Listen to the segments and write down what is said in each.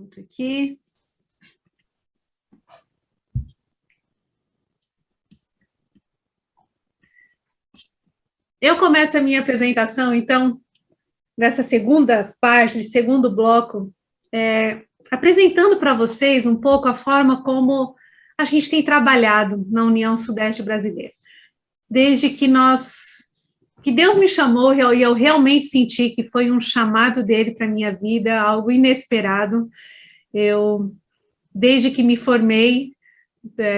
junto aqui. Eu começo a minha apresentação, então, dessa segunda parte, segundo bloco, apresentando para vocês um pouco a forma como a gente tem trabalhado na União Sudeste Brasileira. Desde que Deus me chamou e eu realmente senti que foi um chamado dele para a minha vida, algo inesperado. Desde que me formei,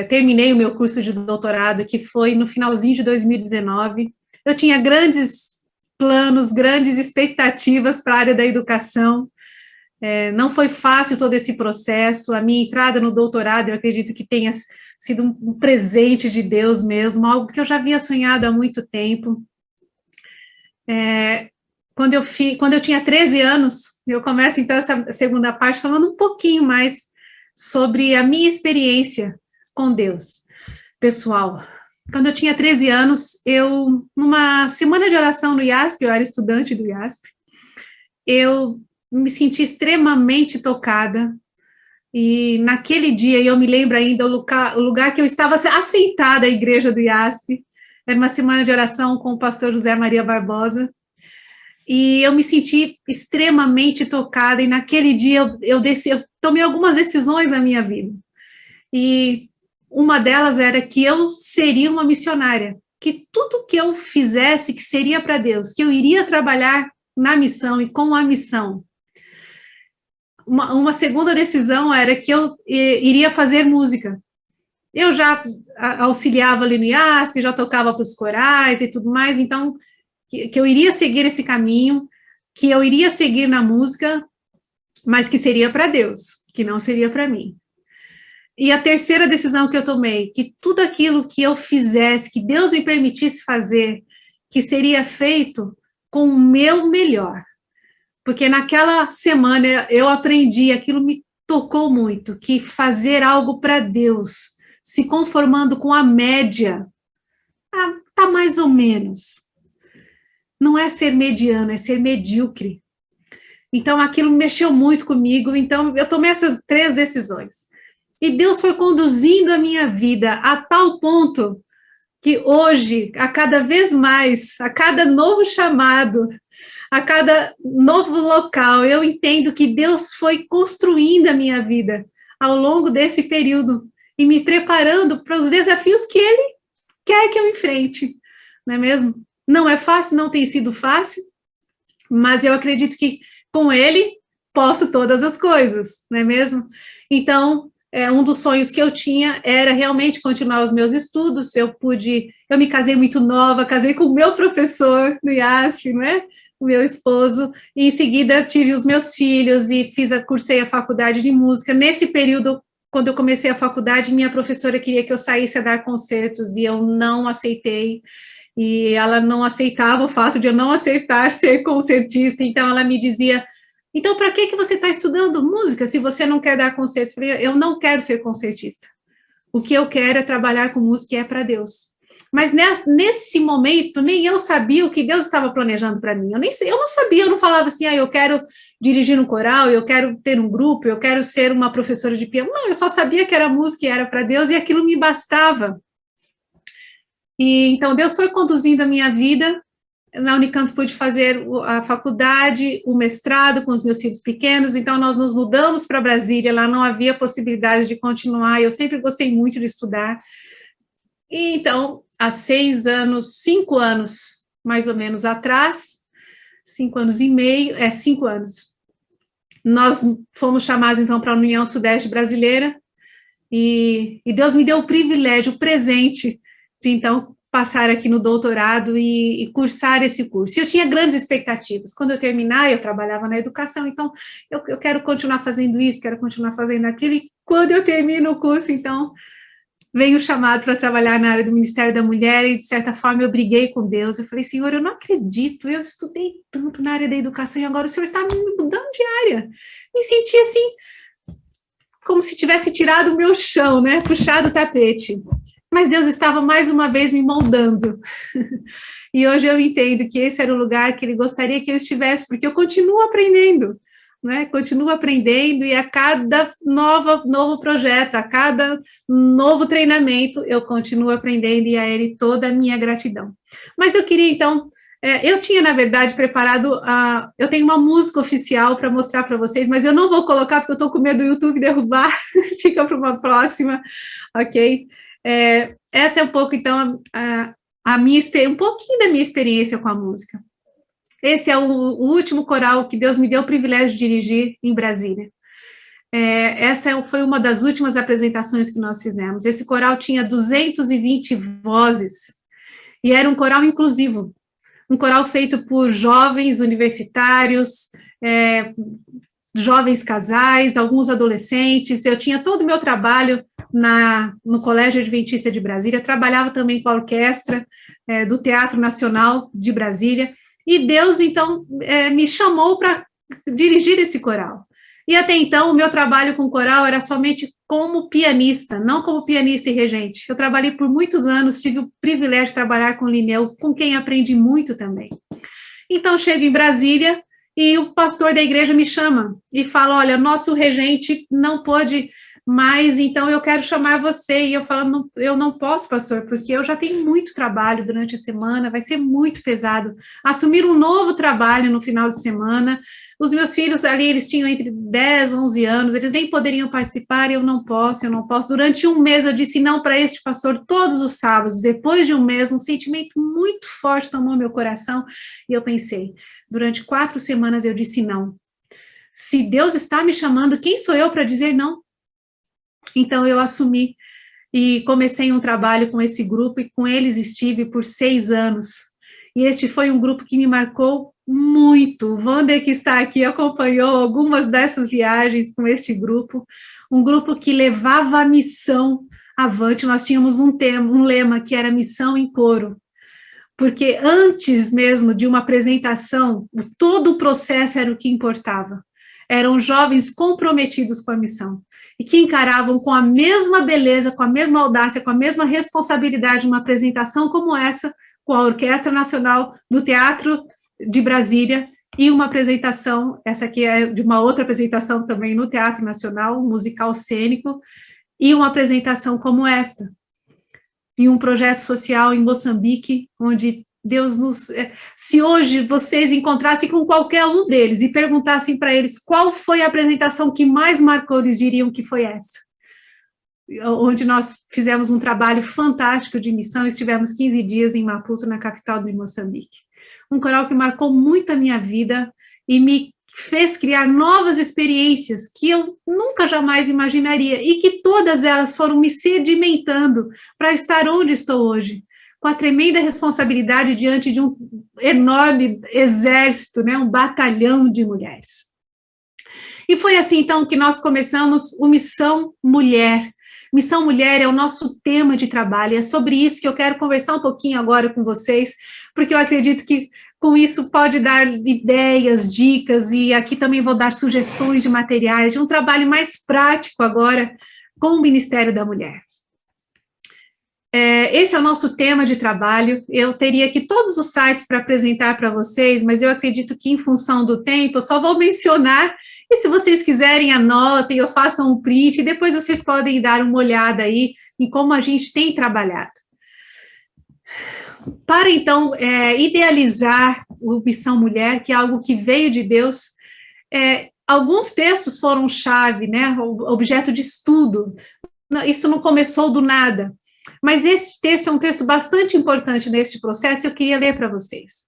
terminei o meu curso de doutorado, que foi no finalzinho de 2019, eu tinha grandes planos, grandes expectativas para a área da educação. Não foi fácil todo esse processo. A minha entrada no doutorado, eu acredito que tenha sido um presente de Deus mesmo, algo que eu já havia sonhado há muito tempo. Quando eu tinha 13 anos, eu começo então essa segunda parte falando um pouquinho mais sobre a minha experiência com Deus, pessoal. Quando eu tinha 13 anos, numa semana de oração no IASP, eu era estudante do IASP, eu me senti extremamente tocada, e naquele dia, eu me lembro ainda o lugar que eu estava assentada, a igreja do IASP, era uma semana de oração com o pastor José Maria Barbosa, e eu me senti extremamente tocada, e naquele dia eu tomei algumas decisões na minha vida, e uma delas era que eu seria uma missionária, que tudo que eu fizesse que seria para Deus, que eu iria trabalhar na missão e com a missão. Uma segunda decisão era que eu iria fazer música. Eu já auxiliava ali no IASP, já tocava para os corais e tudo mais, então, que eu iria seguir esse caminho, que eu iria seguir na música, mas que seria para Deus, que não seria para mim. E a terceira decisão que eu tomei, que tudo aquilo que eu fizesse, que Deus me permitisse fazer, que seria feito com o meu melhor. Porque naquela semana eu aprendi, aquilo me tocou muito, que fazer algo para Deus, se conformando com a média, tá mais ou menos. Não é ser mediano, é ser medíocre. Então aquilo mexeu muito comigo, então eu tomei essas 3 decisões. E Deus foi conduzindo a minha vida a tal ponto que hoje, a cada vez mais, a cada novo chamado, a cada novo local, eu entendo que Deus foi construindo a minha vida ao longo desse período e me preparando para os desafios que Ele quer que eu enfrente, não é mesmo? Não é fácil, não tem sido fácil, mas eu acredito que com Ele posso todas as coisas, não é mesmo? Então, um dos sonhos que eu tinha era realmente continuar os meus estudos. Eu me casei muito nova, casei com o meu professor no IASP, né? O meu esposo, e em seguida tive os meus filhos e cursei a faculdade de música. Nesse período, quando eu comecei a faculdade, minha professora queria que eu saísse a dar concertos e eu não aceitei, e ela não aceitava o fato de eu não aceitar ser concertista, então ela me dizia: então, para que você está estudando música se você não quer dar concertos? Eu falei: eu não quero ser concertista. O que eu quero é trabalhar com música e é para Deus. Mas nesse momento, nem eu sabia o que Deus estava planejando para mim. Eu não sabia, eu não falava assim: eu quero dirigir um coral, eu quero ter um grupo, eu quero ser uma professora de piano. Não, eu só sabia que era música e era para Deus, e aquilo me bastava. E então, Deus foi conduzindo a minha vida. Na Unicamp pude fazer a faculdade, o mestrado com os meus filhos pequenos, então nós nos mudamos para Brasília, lá não havia possibilidade de continuar, eu sempre gostei muito de estudar, e então, há 5 anos, mais ou menos atrás, 5 anos e meio, 5 anos, nós fomos chamados então para a União Sudeste Brasileira, e Deus me deu o privilégio, o presente, de então passar aqui no doutorado e cursar esse curso. E eu tinha grandes expectativas. Quando eu terminar, eu trabalhava na educação, então eu quero continuar fazendo isso, quero continuar fazendo aquilo, e quando eu termino o curso, então, vem o chamado para trabalhar na área do Ministério da Mulher, e de certa forma eu briguei com Deus, eu falei: Senhor, eu não acredito, eu estudei tanto na área da educação, e agora o Senhor está me mudando de área. Me senti assim, como se tivesse tirado o meu chão, né, puxado o tapete. Mas Deus estava mais uma vez me moldando. E hoje eu entendo que esse era o lugar que Ele gostaria que eu estivesse, porque eu continuo aprendendo. né? Continuo aprendendo e a cada novo projeto, a cada novo treinamento, eu continuo aprendendo e a ele toda a minha gratidão. Mas eu queria, então, eu tinha, na verdade, preparado, eu tenho uma música oficial para mostrar para vocês, mas eu não vou colocar porque eu estou com medo do YouTube derrubar, fica para uma próxima, ok? Essa é um pouco, então, um pouquinho da minha experiência com a música. Esse é o último coral que Deus me deu o privilégio de dirigir em Brasília. Essa foi uma das últimas apresentações que nós fizemos. Esse coral tinha 220 vozes e era um coral inclusivo, um coral feito por jovens universitários, jovens casais, alguns adolescentes. Eu tinha todo o meu trabalho no Colégio Adventista de Brasília, trabalhava também com a orquestra do Teatro Nacional de Brasília, e Deus, então, me chamou para dirigir esse coral. E até então, o meu trabalho com coral era somente como pianista, não como pianista e regente. Eu trabalhei por muitos anos, tive o privilégio de trabalhar com o Lineu, com quem aprendi muito também. Então, chego em Brasília e o pastor da igreja me chama e fala, olha, nosso regente não pôde mais, então eu quero chamar você. E eu falo, eu não posso, pastor, porque eu já tenho muito trabalho durante a semana, vai ser muito pesado. Assumir um novo trabalho no final de semana, os meus filhos ali, eles tinham entre 10 e 11 anos, eles nem poderiam participar, eu não posso. Durante um mês eu disse não para este pastor todos os sábados. Depois de um mês, um sentimento muito forte tomou meu coração, e eu pensei, durante 4 semanas eu disse não. Se Deus está me chamando, quem sou eu para dizer não? Então, eu assumi e comecei um trabalho com esse grupo, e com eles estive por 6 anos. E este foi um grupo que me marcou muito. O Wander, que está aqui, acompanhou algumas dessas viagens com este grupo. Um grupo que levava a missão avante. Nós tínhamos um lema que era missão em coro. Porque antes mesmo de uma apresentação, todo o processo era o que importava. Eram jovens comprometidos com a missão e que encaravam com a mesma beleza, com a mesma audácia, com a mesma responsabilidade uma apresentação como essa, com a Orquestra Nacional do Teatro de Brasília, e uma apresentação, essa aqui é de uma outra apresentação também no Teatro Nacional, um musical cênico, e uma apresentação como esta, em um projeto social em Moçambique, onde Deus nos... Se hoje vocês encontrassem com qualquer um deles e perguntassem para eles qual foi a apresentação que mais marcou, eles diriam que foi essa. Onde nós fizemos um trabalho fantástico de missão, estivemos 15 dias em Maputo, na capital de Moçambique. Um coral que marcou muito a minha vida e me fez criar novas experiências que eu nunca jamais imaginaria, e que todas elas foram me sedimentando para estar onde estou hoje, com a tremenda responsabilidade diante de um enorme exército, né, um batalhão de mulheres. E foi assim, então, que nós começamos o Missão Mulher. Missão Mulher é o nosso tema de trabalho, e é sobre isso que eu quero conversar um pouquinho agora com vocês, porque eu acredito que com isso pode dar ideias, dicas, e aqui também vou dar sugestões de materiais, de um trabalho mais prático agora com o Ministério da Mulher. Esse é o nosso tema de trabalho. Eu teria aqui todos os sites para apresentar para vocês, mas eu acredito que, em função do tempo, eu só vou mencionar, e se vocês quiserem, anotem ou façam um print, e depois vocês podem dar uma olhada aí em como a gente tem trabalhado. Para, então, idealizar o Missão Mulher, que é algo que veio de Deus, alguns textos foram chave, né, objeto de estudo. Isso não começou do nada. Mas esse texto é um texto bastante importante neste processo, eu queria ler para vocês.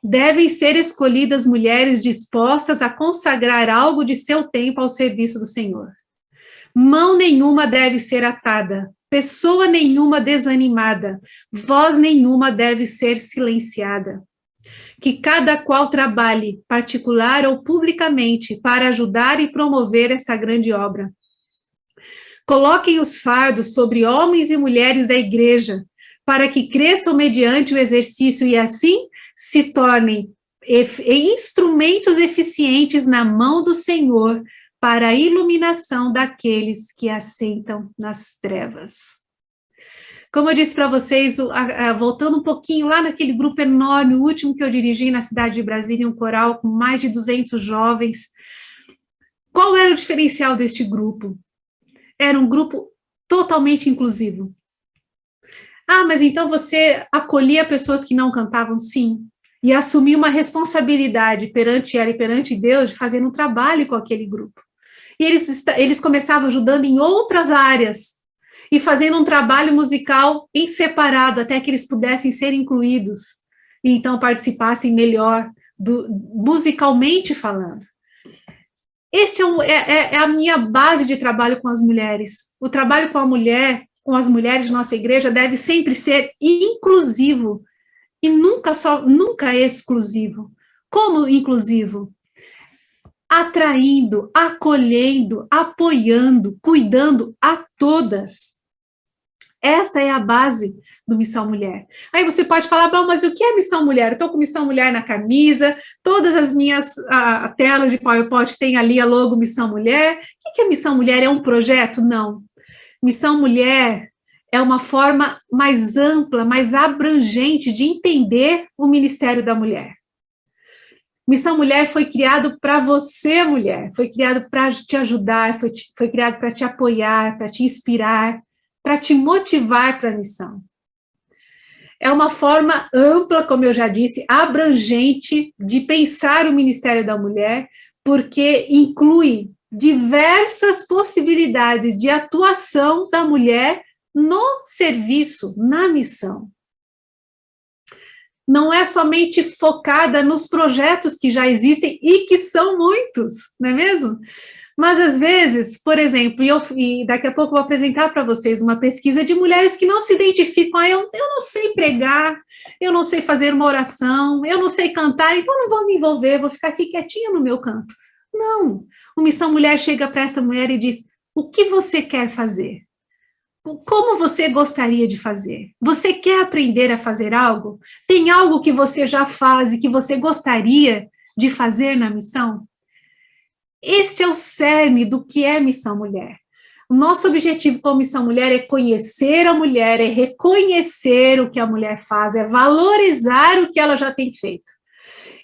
Devem ser escolhidas mulheres dispostas a consagrar algo de seu tempo ao serviço do Senhor. Mão nenhuma deve ser atada, pessoa nenhuma desanimada, voz nenhuma deve ser silenciada. Que cada qual trabalhe, particular ou publicamente, para ajudar e promover esta grande obra. Coloquem os fardos sobre homens e mulheres da igreja, para que cresçam mediante o exercício e assim se tornem instrumentos eficientes na mão do Senhor para a iluminação daqueles que assentam nas trevas. Como eu disse para vocês, voltando um pouquinho lá naquele grupo enorme, o último que eu dirigi na cidade de Brasília, um coral com mais de 200 jovens, Qual era o diferencial deste grupo? Era um grupo totalmente inclusivo. Ah, mas então você acolhia pessoas que não cantavam? Sim. E assumia uma responsabilidade perante ela e perante Deus de fazer um trabalho com aquele grupo. E eles começavam ajudando em outras áreas e fazendo um trabalho musical em separado, até que eles pudessem ser incluídos e então participassem melhor, musicalmente falando. Este é a minha base de trabalho com as mulheres. O trabalho com a mulher, com as mulheres de nossa igreja, deve sempre ser inclusivo e nunca exclusivo. Como inclusivo? Atraindo, acolhendo, apoiando, cuidando a todas. Esta é a base do Missão Mulher. Aí você pode falar, bom, mas o que é Missão Mulher? Eu estou com Missão Mulher na camisa, todas as minhas telas de PowerPoint têm ali a logo Missão Mulher. O que é Missão Mulher? É um projeto? Não. Missão Mulher é uma forma mais ampla, mais abrangente de entender o ministério da mulher. Missão Mulher foi criado para você, mulher, foi criado para te ajudar, foi criado para te apoiar, para te inspirar, para te motivar para a missão. É uma forma ampla, como eu já disse, abrangente de pensar o ministério da mulher, porque inclui diversas possibilidades de atuação da mulher no serviço, na missão. Não é somente focada nos projetos que já existem e que são muitos, não é mesmo? Mas, às vezes, por exemplo, e daqui a pouco eu vou apresentar para vocês uma pesquisa de mulheres que não se identificam, eu não sei pregar, eu não sei fazer uma oração, eu não sei cantar, então não vou me envolver, vou ficar aqui quietinha no meu canto. Não, o Missão Mulher chega para essa mulher e diz, o que você quer fazer? Como você gostaria de fazer? Você quer aprender a fazer algo? Tem algo que você já faz e que você gostaria de fazer na missão? Este é o cerne do que é Missão Mulher. O nosso objetivo com Missão Mulher é conhecer a mulher, é reconhecer o que a mulher faz, é valorizar o que ela já tem feito.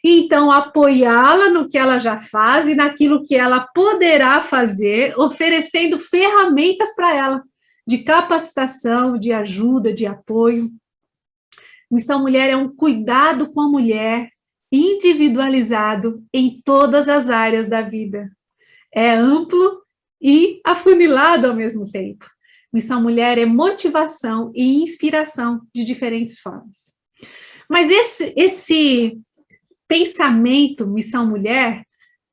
E então, apoiá-la no que ela já faz e naquilo que ela poderá fazer, oferecendo ferramentas para ela, de capacitação, de ajuda, de apoio. Missão Mulher é um cuidado com a mulher, individualizado em todas as áreas da vida. É amplo e afunilado ao mesmo tempo. Missão Mulher é motivação e inspiração de diferentes formas. Mas esse pensamento Missão Mulher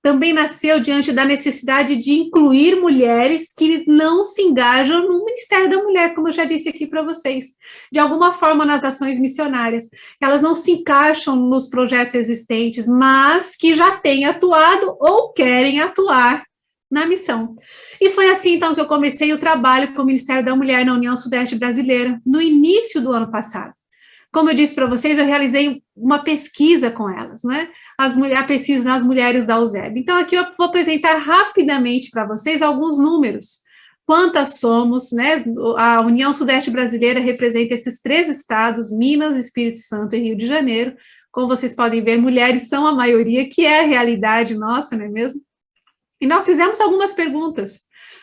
também nasceu diante da necessidade de incluir mulheres que não se engajam no Ministério da Mulher, como eu já disse aqui para vocês, de alguma forma nas ações missionárias. Elas não se encaixam nos projetos existentes, mas que já têm atuado ou querem atuar na missão. E foi assim, então, que eu comecei o trabalho com o Ministério da Mulher na União Sudeste Brasileira, no início do ano passado. Como eu disse para vocês, eu realizei uma pesquisa com elas, não é? A pesquisa nas mulheres da USEB. Então, aqui eu vou apresentar rapidamente para vocês alguns números. Quantas somos, né? A União Sudeste Brasileira representa esses 3 estados, Minas, Espírito Santo e Rio de Janeiro. Como vocês podem ver, mulheres são a maioria, que é a realidade nossa, não é mesmo? E nós fizemos algumas perguntas.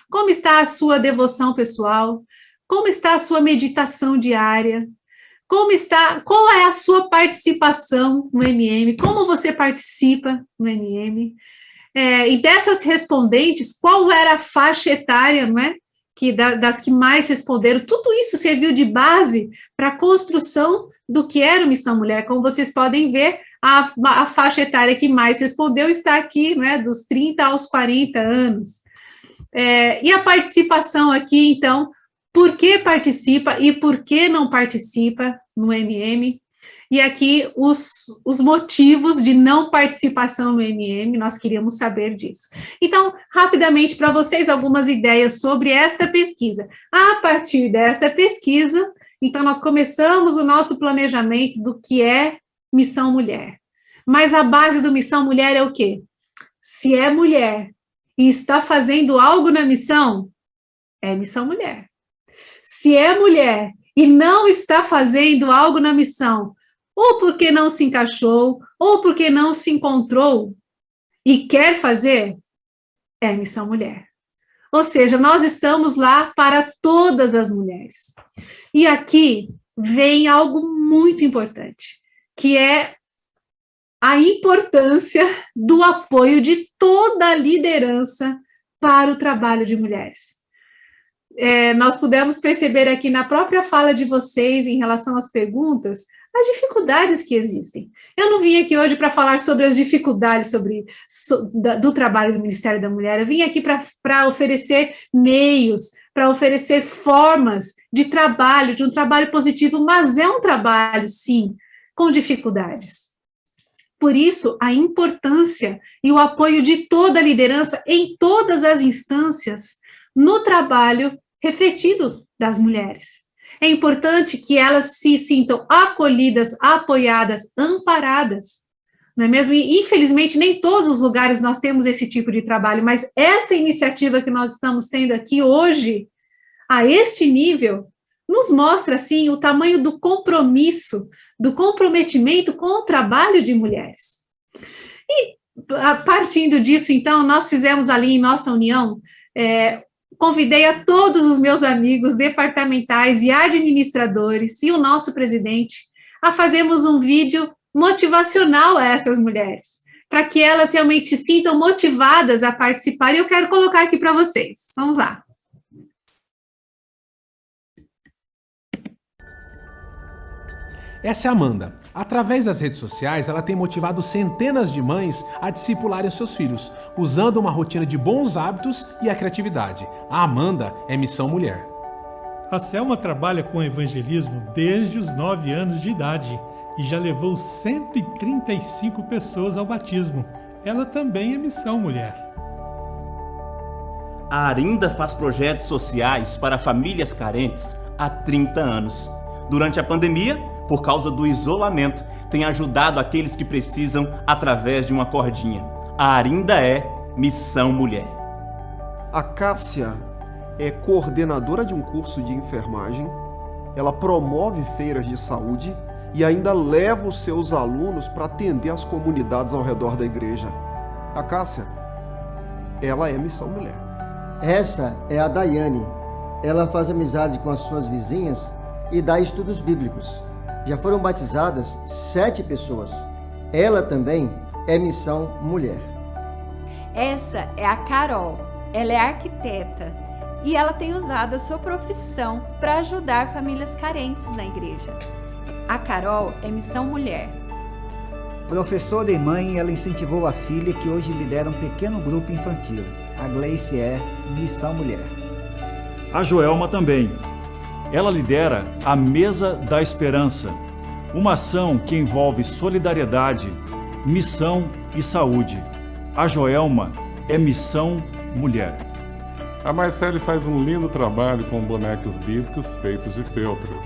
Como está a sua devoção pessoal? Como está a sua meditação diária? Qual é a sua participação no MM? Como você participa no MM? E dessas respondentes, qual era a faixa etária, não é? Das que mais responderam? Tudo isso serviu de base para a construção do que era o Missão Mulher. Como vocês podem ver, a faixa etária que mais respondeu está aqui, né, dos 30 aos 40 anos. E a participação aqui, então, por que participa e por que não participa no MM. E aqui os motivos de não participação no MM, nós queríamos saber disso. Então, rapidamente para vocês, algumas ideias sobre esta pesquisa. A partir desta pesquisa, então nós começamos o nosso planejamento do que é Missão Mulher. Mas a base do Missão Mulher é o quê? Se é mulher e está fazendo algo na missão, é Missão Mulher. Se é mulher e não está fazendo algo na missão, ou porque não se encaixou, ou porque não se encontrou e quer fazer, é Missão Mulher. Ou seja, nós estamos lá para todas as mulheres. E aqui vem algo muito importante, que é a importância do apoio de toda a liderança para o trabalho de mulheres. Nós pudemos perceber aqui na própria fala de vocês, em relação às perguntas, as dificuldades que existem. Eu não vim aqui hoje para falar sobre as dificuldades do trabalho do Ministério da Mulher, eu vim aqui para oferecer meios, para oferecer formas de um trabalho positivo, mas é um trabalho, sim, com dificuldades. Por isso, a importância e o apoio de toda a liderança em todas as instâncias no trabalho refletido das mulheres. É importante que elas se sintam acolhidas, apoiadas, amparadas, não é mesmo? E, infelizmente, nem todos os lugares nós temos esse tipo de trabalho, mas essa iniciativa que nós estamos tendo aqui hoje, a este nível, nos mostra, assim, o tamanho do compromisso, do comprometimento com o trabalho de mulheres. E, partindo disso, então, nós fizemos ali em nossa união, convidei a todos os meus amigos departamentais e administradores e o nosso presidente a fazermos um vídeo motivacional a essas mulheres, para que elas realmente se sintam motivadas a participar, e eu quero colocar aqui para vocês. Vamos lá. Essa é a Amanda. Através das redes sociais, ela tem motivado centenas de mães a discipularem seus filhos, usando uma rotina de bons hábitos e a criatividade. A Amanda é Missão Mulher. A Selma trabalha com evangelismo desde os 9 anos de idade e já levou 135 pessoas ao batismo. Ela também é Missão Mulher. A Arinda faz projetos sociais para famílias carentes há 30 anos. Durante a pandemia, por causa do isolamento, tem ajudado aqueles que precisam através de uma cordinha. A Arinda é Missão Mulher. A Cássia é coordenadora de um curso de enfermagem, ela promove feiras de saúde e ainda leva os seus alunos para atender as comunidades ao redor da igreja. A Cássia, ela é Missão Mulher. Essa é a Daiane. Ela faz amizade com as suas vizinhas e dá estudos bíblicos. Já foram batizadas 7 pessoas. Ela também é Missão Mulher. Essa é a Carol. Ela é arquiteta e ela tem usado a sua profissão para ajudar famílias carentes na igreja. A Carol é Missão Mulher. Professora e mãe, ela incentivou a filha que hoje lidera um pequeno grupo infantil. A Gleice é Missão Mulher. A Joelma também. Ela lidera a Mesa da Esperança, uma ação que envolve solidariedade, missão e saúde. A Joelma é Missão Mulher. A Marcele faz um lindo trabalho com bonecos bíblicos feitos de feltro,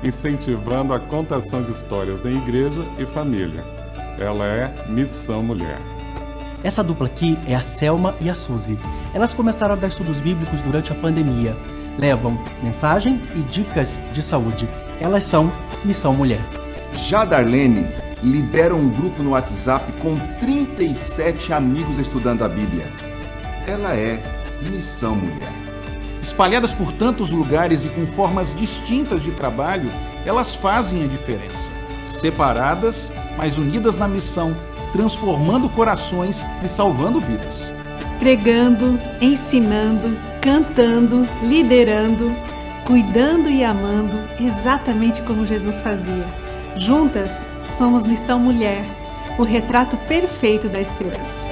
incentivando a contação de histórias em igreja e família. Ela é Missão Mulher. Essa dupla aqui é a Selma e a Suzy. Elas começaram a dar estudos bíblicos durante a pandemia. Levam mensagem e dicas de saúde. Elas são Missão Mulher. Já Darlene lidera um grupo no WhatsApp com 37 amigos estudando a Bíblia. Ela é Missão Mulher. Espalhadas por tantos lugares e com formas distintas de trabalho, elas fazem a diferença. Separadas, mas unidas na missão, transformando corações e salvando vidas. Pregando, ensinando, cantando, liderando, cuidando e amando, exatamente como Jesus fazia. Juntas, somos Missão Mulher, o retrato perfeito da esperança.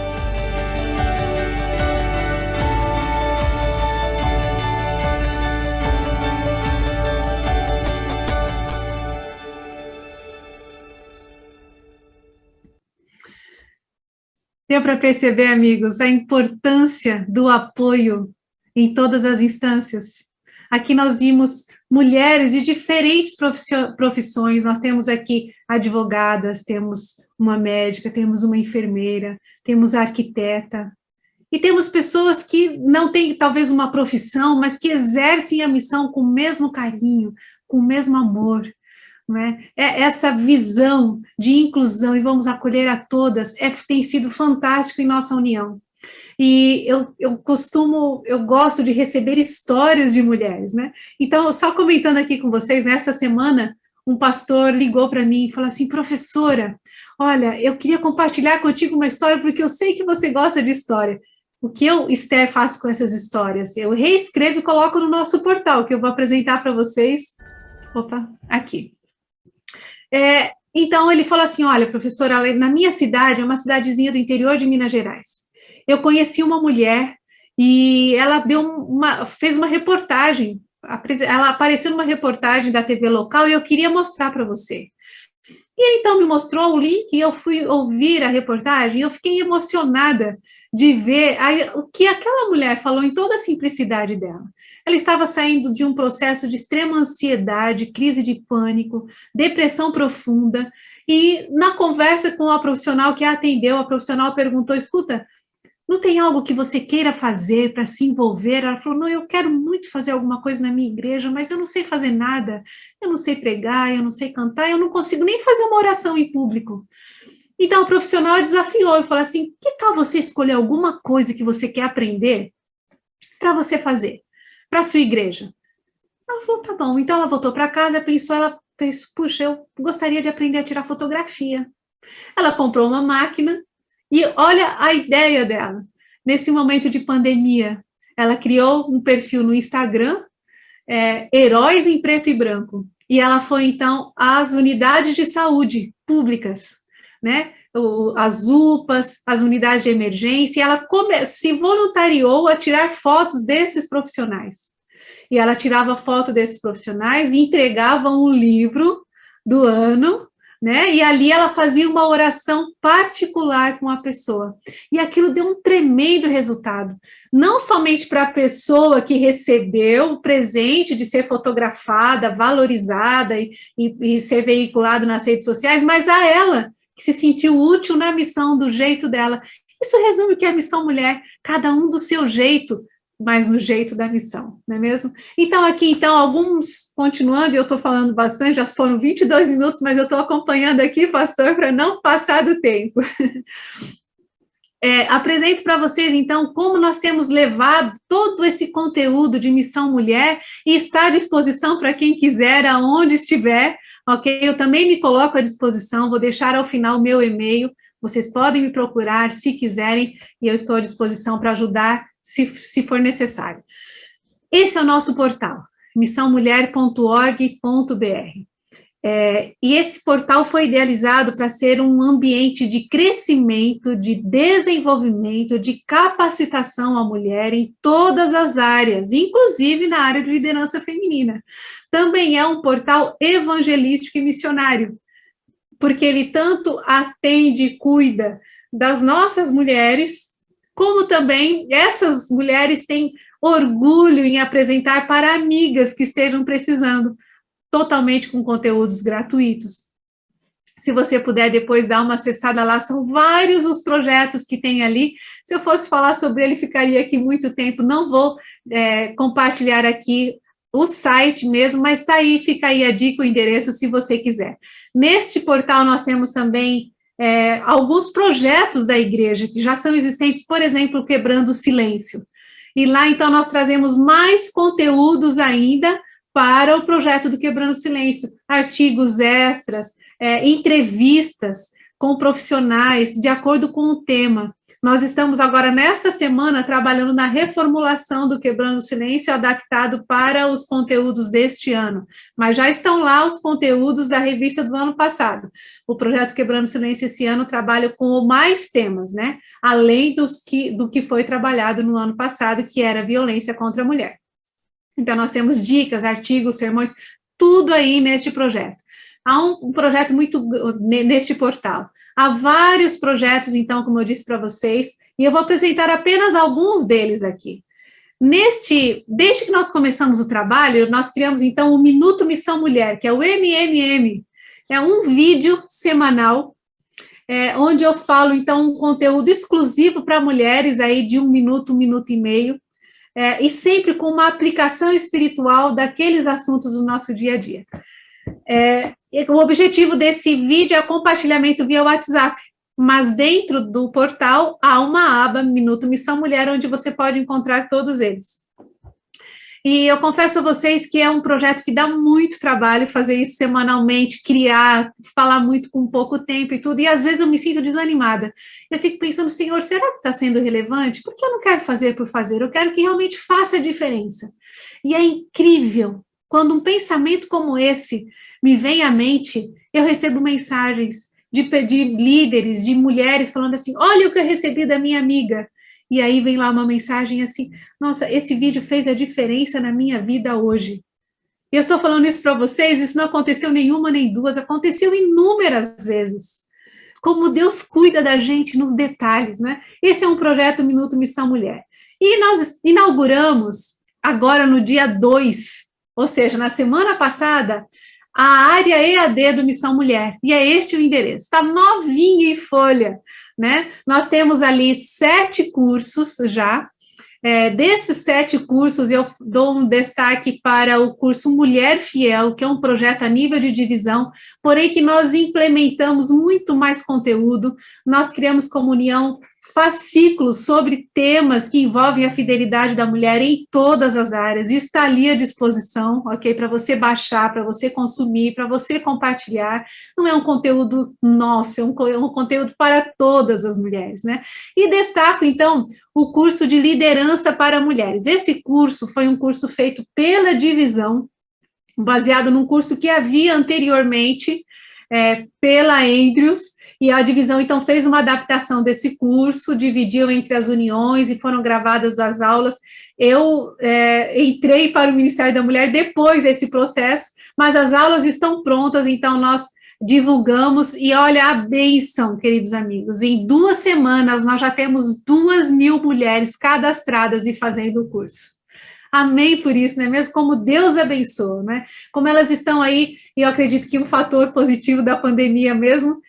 Deu para perceber, amigos, a importância do apoio em todas as instâncias. Aqui nós vimos mulheres de diferentes profissões, nós temos aqui advogadas, temos uma médica, temos uma enfermeira, temos a arquiteta, e temos pessoas que não têm talvez uma profissão, mas que exercem a missão com o mesmo carinho, com o mesmo amor. Não é? Essa visão de inclusão e vamos acolher a todas tem sido fantástico em nossa união. E eu gosto de receber histórias de mulheres, né? Então, só comentando aqui com vocês, nessa semana, um pastor ligou para mim e falou assim, professora, olha, eu queria compartilhar contigo uma história, porque eu sei que você gosta de história. O que eu, Esther, faço com essas histórias? Eu reescrevo e coloco no nosso portal, que eu vou apresentar para vocês. Opa, aqui. Então, ele falou assim, olha, professora, na minha cidade, é uma cidadezinha do interior de Minas Gerais, eu conheci uma mulher e ela fez uma reportagem, ela apareceu numa reportagem da TV local e eu queria mostrar para você. E ele, então, me mostrou o link e eu fui ouvir a reportagem e eu fiquei emocionada de ver o que aquela mulher falou em toda a simplicidade dela. Ela estava saindo de um processo de extrema ansiedade, crise de pânico, depressão profunda, e na conversa com a profissional que a atendeu, a profissional perguntou, escuta, não tem algo que você queira fazer para se envolver? Ela falou, não, eu quero muito fazer alguma coisa na minha igreja, mas eu não sei fazer nada, eu não sei pregar, eu não sei cantar, eu não consigo nem fazer uma oração em público. Então, o profissional desafiou e falou assim, que tal você escolher alguma coisa que você quer aprender para você fazer, para a sua igreja? Ela falou, tá bom. Então, ela voltou para casa, ela pensou, puxa, eu gostaria de aprender a tirar fotografia. Ela comprou uma máquina e olha a ideia dela. Nesse momento de pandemia, ela criou um perfil no Instagram, Heróis em Preto e Branco, e ela foi, então, às unidades de saúde públicas, né, as UPAs, as unidades de emergência, e ela se voluntariou a tirar fotos desses profissionais. E ela tirava foto desses profissionais e entregava um livro do ano, né, e ali ela fazia uma oração particular com a pessoa. E aquilo deu um tremendo resultado, não somente para a pessoa que recebeu o presente de ser fotografada, valorizada e ser veiculado nas redes sociais, mas a ela, que se sentiu útil na missão do jeito dela. Isso resume o que é a missão mulher, cada um do seu jeito, mas no jeito da missão, não é mesmo? Então, aqui, alguns, continuando, eu estou falando bastante, já foram 22 minutos, mas eu estou acompanhando aqui, pastor, para não passar do tempo. Apresento para vocês, então, como nós temos levado todo esse conteúdo de missão mulher e está à disposição para quem quiser, aonde estiver, ok? Eu também me coloco à disposição, vou deixar ao final o meu e-mail, vocês podem me procurar se quiserem, e eu estou à disposição para ajudar se for necessário. Esse é o nosso portal, missãomulher.org.br. E esse portal foi idealizado para ser um ambiente de crescimento, de desenvolvimento, de capacitação à mulher em todas as áreas, inclusive na área de liderança feminina. Também é um portal evangelístico e missionário, porque ele tanto atende e cuida das nossas mulheres, como também essas mulheres têm orgulho em apresentar para amigas que estejam precisando, totalmente com conteúdos gratuitos. Se você puder depois dar uma acessada lá, são vários os projetos que tem ali. Se eu fosse falar sobre ele, ficaria aqui muito tempo, não vou compartilhar aqui o site mesmo, mas está aí, fica aí a dica, o endereço, se você quiser. Neste portal nós temos também alguns projetos da igreja que já são existentes, por exemplo, Quebrando o Silêncio. E lá, então, nós trazemos mais conteúdos ainda para o projeto do Quebrando o Silêncio, artigos extras, entrevistas com profissionais, de acordo com o tema. Nós estamos agora, nesta semana, trabalhando na reformulação do Quebrando o Silêncio, adaptado para os conteúdos deste ano, mas já estão lá os conteúdos da revista do ano passado. O projeto Quebrando o Silêncio esse ano trabalha com mais temas, né? Além do que foi trabalhado no ano passado, que era violência contra a mulher. Então, nós temos dicas, artigos, sermões, tudo aí neste projeto. Há um projeto muito neste portal. Há vários projetos, então, como eu disse para vocês, e eu vou apresentar apenas alguns deles aqui. Desde que nós começamos o trabalho, nós criamos, então, o Minuto Missão Mulher, que é o MMM. É um vídeo semanal, onde eu falo, então, um conteúdo exclusivo para mulheres, aí de 1 minuto, 1 minuto e meio, e sempre com uma aplicação espiritual daqueles assuntos do nosso dia a dia. O objetivo desse vídeo é o compartilhamento via WhatsApp. mas dentro do portal há uma aba Minuto Missão Mulher, onde você pode encontrar todos eles. E eu confesso a vocês que é um projeto que dá muito trabalho fazer isso semanalmente, criar, falar muito com pouco tempo e tudo, e às vezes eu me sinto desanimada. Eu fico pensando, Senhor, será que está sendo relevante? Porque eu não quero fazer por fazer, eu quero que realmente faça a diferença. E é incrível, quando um pensamento como esse me vem à mente, eu recebo mensagens de líderes, de mulheres falando assim, olha o que eu recebi da minha amiga. E aí vem lá uma mensagem assim, nossa, esse vídeo fez a diferença na minha vida hoje. Eu estou falando isso para vocês, isso não aconteceu nenhuma nem duas, aconteceu inúmeras vezes. Como Deus cuida da gente nos detalhes, né? Esse é um projeto Minuto Missão Mulher. E nós inauguramos agora no dia 2, ou seja, na semana passada, a área EAD do Missão Mulher. E é este o endereço, está novinho em folha, né? Nós temos ali 7 cursos já. Desses 7 cursos, eu dou um destaque para o curso Mulher Fiel, que é um projeto a nível de divisão, porém que nós implementamos muito mais conteúdo, nós criamos comunhão, fascículos sobre temas que envolvem a fidelidade da mulher em todas as áreas, está ali à disposição, ok? Para você baixar, para você consumir, para você compartilhar. Não é um conteúdo nosso, é um conteúdo para todas as mulheres, né? E destaco, então, o curso de liderança para mulheres. Esse curso foi um curso feito pela divisão, baseado num curso que havia anteriormente pela Andrews, e a divisão, então, fez uma adaptação desse curso, dividiu entre as uniões e foram gravadas as aulas. Eu entrei para o Ministério da Mulher depois desse processo, mas as aulas estão prontas, então nós divulgamos, e olha a bênção, queridos amigos, em 2 semanas nós já temos 2.000 mulheres cadastradas e fazendo o curso. Amém por isso, né? Mesmo como Deus abençoa, né? Como elas estão aí, e eu acredito que um fator positivo da pandemia mesmo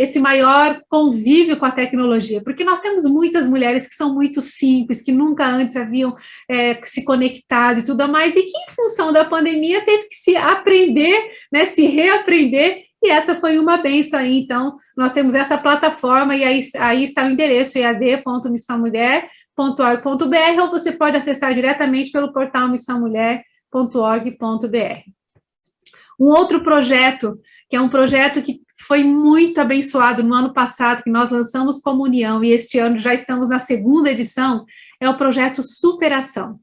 esse maior convívio com a tecnologia, porque nós temos muitas mulheres que são muito simples, que nunca antes haviam se conectado e tudo mais, e que em função da pandemia teve que se aprender, né, se reaprender, e essa foi uma bênção aí. Então, nós temos essa plataforma, e aí está o endereço, ead.missãomulher.org.br, ou você pode acessar diretamente pelo portal missãomulher.org.br. Um outro projeto, que é um projeto que foi muito abençoado no ano passado, que nós lançamos comunhão, e este ano já estamos na 2ª edição, é o projeto Superação.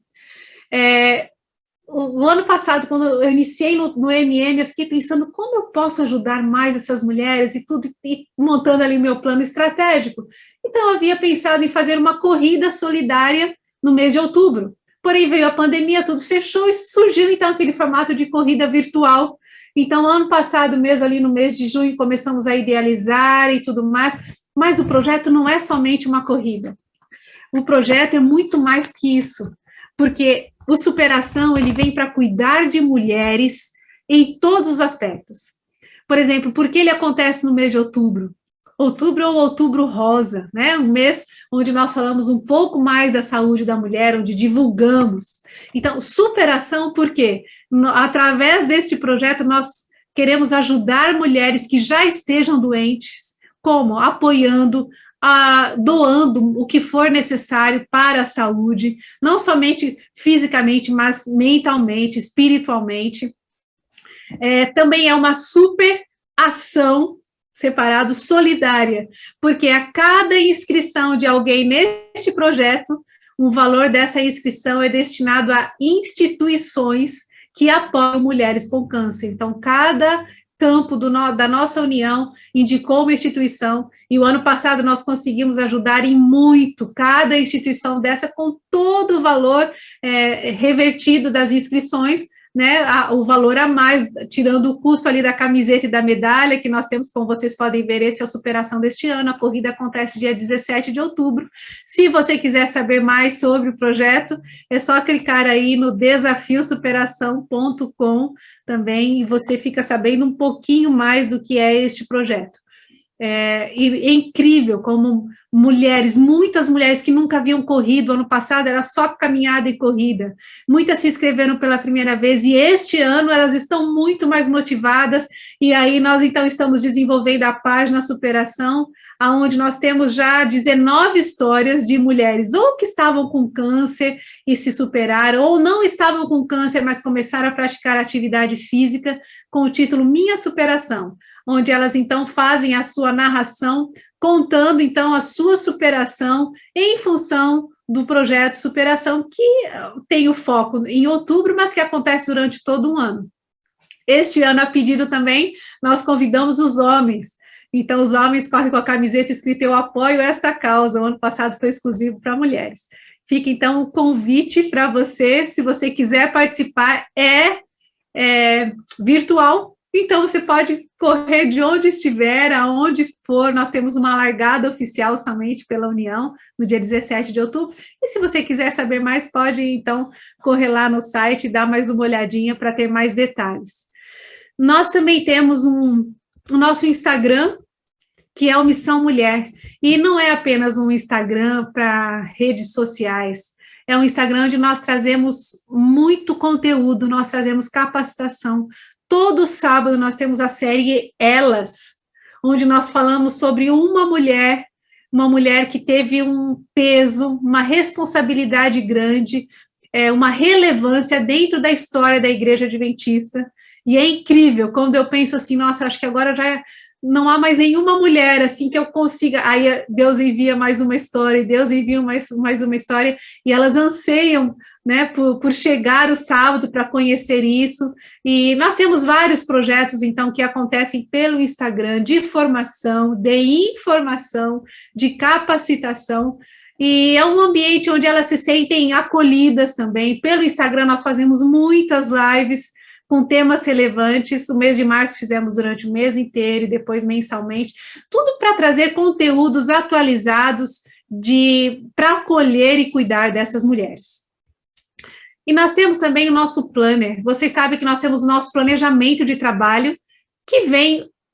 O ano passado, quando eu iniciei no MM, eu fiquei pensando como eu posso ajudar mais essas mulheres e tudo, e montando ali meu plano estratégico. Então, eu havia pensado em fazer uma corrida solidária no mês de outubro. Porém, veio a pandemia, tudo fechou e surgiu, então, aquele formato de corrida virtual. Então, ano passado mesmo, ali no mês de junho, começamos a idealizar e tudo mais, mas o projeto não é somente uma corrida. O projeto é muito mais que isso, porque o Superação, ele vem para cuidar de mulheres em todos os aspectos. Por exemplo, por que ele acontece no mês de outubro? Outubro ou Outubro Rosa, né? Um mês onde nós falamos um pouco mais da saúde da mulher, onde divulgamos. Então, superação, por quê? Através deste projeto, nós queremos ajudar mulheres que já estejam doentes, como? Apoiando, doando o que for necessário para a saúde, não somente fisicamente, mas mentalmente, espiritualmente. Também é uma super ação separado solidária, porque a cada inscrição de alguém neste projeto, o valor dessa inscrição é destinado a instituições que apoiam mulheres com câncer. Então, cada campo da nossa união indicou uma instituição, e o ano passado nós conseguimos ajudar em muito cada instituição dessa, com todo o valor revertido das inscrições, né, o valor a mais, tirando o custo ali da camiseta e da medalha que nós temos, como vocês podem ver, esse é a Superação deste ano. A corrida acontece dia 17 de outubro. Se você quiser saber mais sobre o projeto, é só clicar aí no desafiosuperação.com também, e você fica sabendo um pouquinho mais do que é este projeto. E é incrível como mulheres, muitas mulheres que nunca haviam corrido, ano passado era só caminhada e corrida, muitas se inscreveram pela primeira vez, e este ano elas estão muito mais motivadas, e aí nós então estamos desenvolvendo a página Superação, onde nós temos já 19 histórias de mulheres, ou que estavam com câncer e se superaram, ou não estavam com câncer, mas começaram a praticar atividade física, com o título Minha Superação, onde elas então fazem a sua narração, contando então a sua superação em função do projeto Superação, que tem o foco em outubro, mas que acontece durante todo um ano. Este ano, a pedido também, nós convidamos os homens. Então, os homens correm com a camiseta escrita Eu apoio esta causa. O ano passado foi exclusivo para mulheres. Fica, então, o convite para você, se você quiser participar, é virtual. Então, você pode correr de onde estiver, aonde for. Nós temos uma largada oficial somente pela União, no dia 17 de outubro. E se você quiser saber mais, pode, então, correr lá no site e dar mais uma olhadinha para ter mais detalhes. Nós também temos o nosso Instagram, que é o Missão Mulher, e não é apenas um Instagram para redes sociais, é um Instagram onde nós trazemos muito conteúdo, nós trazemos capacitação. Todo sábado nós temos a série Elas, onde nós falamos sobre uma mulher que teve um peso, uma responsabilidade grande, uma relevância dentro da história da Igreja Adventista. E é incrível, quando eu penso assim, nossa, acho que agora já não há mais nenhuma mulher assim que eu consiga, aí Deus envia mais uma história, Deus envia mais uma história, e elas anseiam, né, por chegar o sábado para conhecer isso, e nós temos vários projetos, então, que acontecem pelo Instagram, de formação, de informação, de capacitação, e é um ambiente onde elas se sentem acolhidas também. Pelo Instagram nós fazemos muitas lives, com temas relevantes. O mês de março fizemos durante o mês inteiro e depois mensalmente, tudo para trazer conteúdos atualizados para acolher e cuidar dessas mulheres. E nós temos também o nosso planner. Vocês sabem que nós temos o nosso planejamento de trabalho, que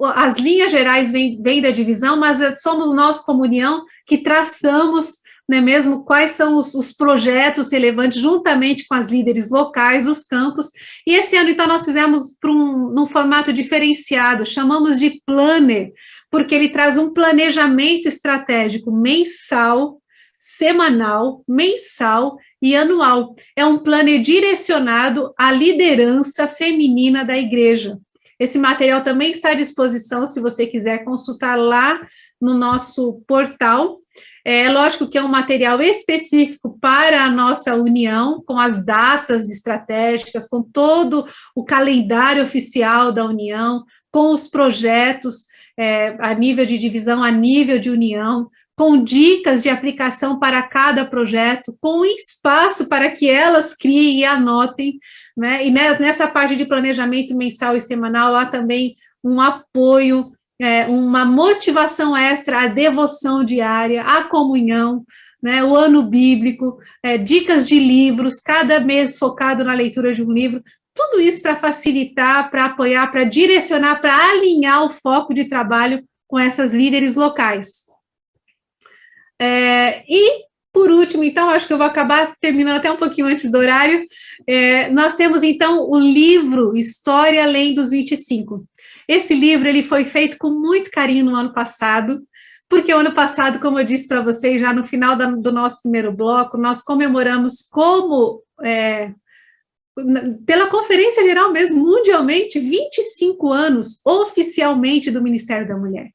as linhas gerais vêm da divisão, mas somos nós, como União, que traçamos, não é mesmo, quais são os projetos relevantes, juntamente com as líderes locais, os campos, e esse ano, então, nós fizemos num formato diferenciado, chamamos de planner, porque ele traz um planejamento estratégico mensal, semanal, mensal e anual. É um planner direcionado à liderança feminina da igreja. Esse material também está à disposição, se você quiser consultar lá no nosso portal. É lógico que é um material específico para a nossa união, com as datas estratégicas, com todo o calendário oficial da união, com os projetos a nível de divisão, a nível de união, com dicas de aplicação para cada projeto, com espaço para que elas criem e anotem, né? E nessa parte de planejamento mensal e semanal, há também um apoio, uma motivação extra, a devoção diária, a comunhão, né, o ano bíblico, dicas de livros, cada mês focado na leitura de um livro, tudo isso para facilitar, para apoiar, para direcionar, para alinhar o foco de trabalho com essas líderes locais. E, por último, então, acho que eu vou acabar terminando até um pouquinho antes do horário, nós temos, então, o livro História Além dos 25. Esse livro ele foi feito com muito carinho no ano passado, porque o ano passado, como eu disse para vocês, já no final do nosso primeiro bloco, nós comemoramos pela Conferência Geral mesmo, mundialmente, 25 anos oficialmente do Ministério da Mulher.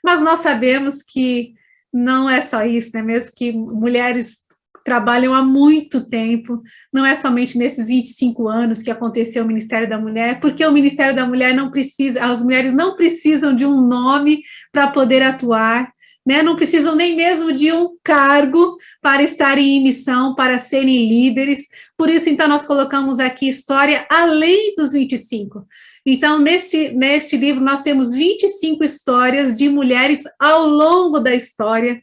Mas nós sabemos que não é só isso, né? Mesmo que mulheres trabalham há muito tempo, não é somente nesses 25 anos que aconteceu o Ministério da Mulher, porque o Ministério da Mulher não precisa, as mulheres não precisam de um nome para poder atuar, né? Não precisam nem mesmo de um cargo para estarem em missão, para serem líderes. Por isso, então, nós colocamos aqui História Além dos 25. Então, neste livro, nós temos 25 histórias de mulheres ao longo da história,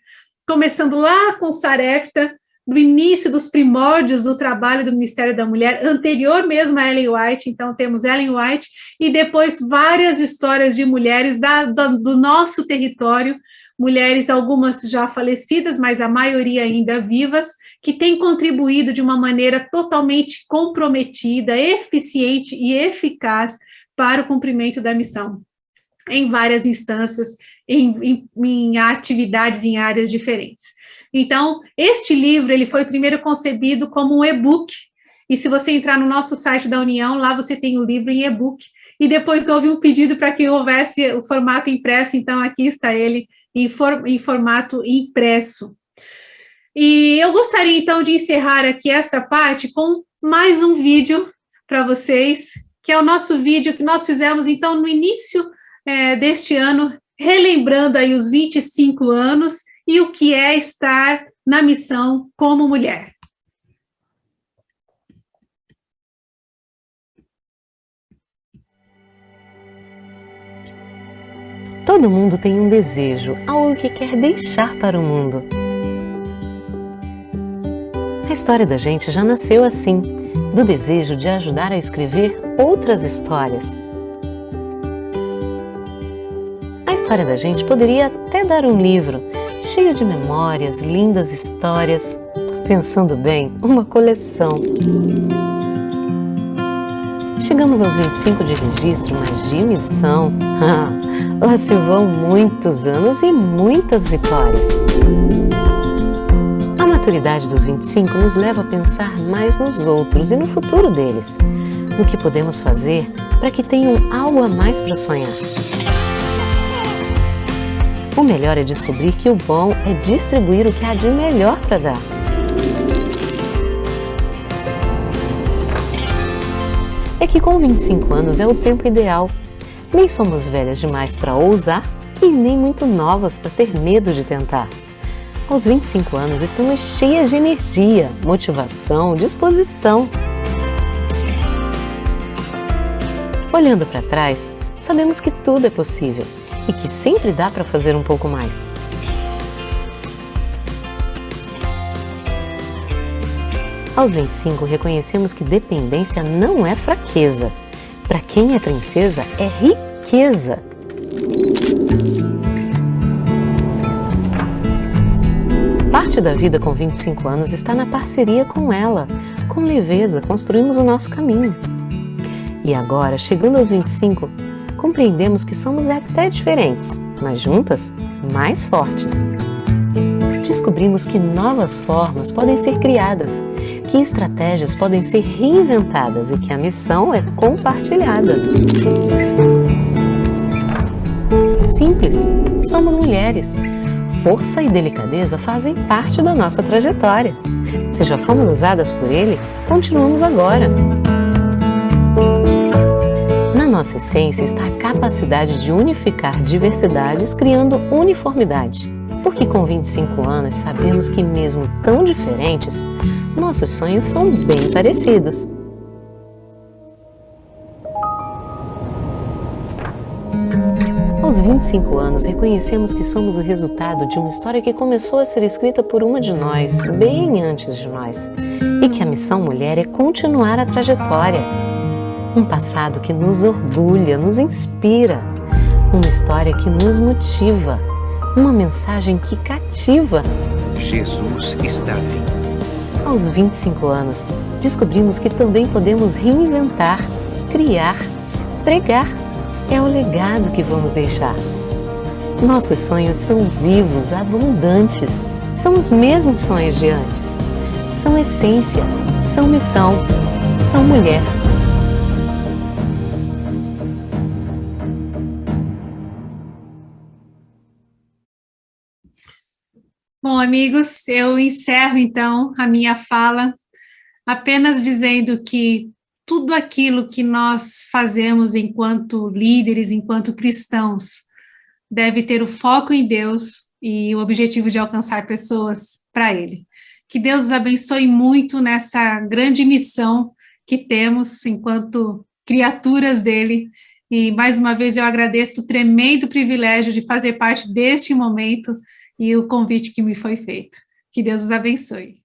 começando lá com Sarepta, do início, dos primórdios do trabalho do Ministério da Mulher, anterior mesmo a Ellen White. Então, temos Ellen White e depois várias histórias de mulheres do nosso território, mulheres, algumas já falecidas, mas a maioria ainda vivas, que têm contribuído de uma maneira totalmente comprometida, eficiente e eficaz para o cumprimento da missão, em várias instâncias, em atividades em áreas diferentes. Então, este livro, ele foi primeiro concebido como um e-book, e se você entrar no nosso site da União, lá você tem o livro em e-book, e depois houve um pedido para que houvesse o formato impresso, então aqui está ele em formato impresso. E eu gostaria, então, de encerrar aqui esta parte com mais um vídeo para vocês, que é o nosso vídeo que nós fizemos, então, no início deste ano, relembrando aí os 25 anos e o que é estar na missão como mulher. Todo mundo tem um desejo, algo que quer deixar para o mundo. A história da gente já nasceu assim, do desejo de ajudar a escrever outras histórias. A história da gente poderia até dar um livro, cheio de memórias, lindas histórias, pensando bem, uma coleção. Chegamos aos 25 de registro, mas de missão, lá se vão muitos anos e muitas vitórias. A maturidade dos 25 nos leva a pensar mais nos outros e no futuro deles, no que podemos fazer para que tenham algo a mais para sonhar. O melhor é descobrir que o bom é distribuir o que há de melhor para dar. É que com 25 anos é o tempo ideal. Nem somos velhas demais para ousar e nem muito novas para ter medo de tentar. Aos 25 anos estamos cheias de energia, motivação, disposição. Olhando para trás, sabemos que tudo é possível e que sempre dá para fazer um pouco mais. Aos 25, reconhecemos que dependência não é fraqueza. Para quem é princesa, é riqueza. Parte da vida com 25 anos está na parceria com ela. Com leveza, construímos o nosso caminho. E agora, chegando aos 25, compreendemos que somos até diferentes, mas juntas, mais fortes. Descobrimos que novas formas podem ser criadas, que estratégias podem ser reinventadas e que a missão é compartilhada. Simples, somos mulheres. Força e delicadeza fazem parte da nossa trajetória. Se já fomos usadas por ele, continuamos agora. Na nossa essência está a capacidade de unificar diversidades, criando uniformidade. Porque com 25 anos sabemos que mesmo tão diferentes, nossos sonhos são bem parecidos. Aos 25 anos, reconhecemos que somos o resultado de uma história que começou a ser escrita por uma de nós, bem antes de nós, e que a missão mulher é continuar a trajetória. Um passado que nos orgulha, nos inspira, uma história que nos motiva, uma mensagem que cativa. Jesus está vindo. Aos 25 anos, descobrimos que também podemos reinventar, criar, pregar. É o legado que vamos deixar. Nossos sonhos são vivos, abundantes. São os mesmos sonhos de antes. São essência, são missão, são mulher. Bom, amigos, eu encerro, então, a minha fala apenas dizendo que tudo aquilo que nós fazemos enquanto líderes, enquanto cristãos, deve ter o foco em Deus e o objetivo de alcançar pessoas para Ele. Que Deus os abençoe muito nessa grande missão que temos enquanto criaturas dele. E, mais uma vez, eu agradeço o tremendo privilégio de fazer parte deste momento e o convite que me foi feito. Que Deus os abençoe.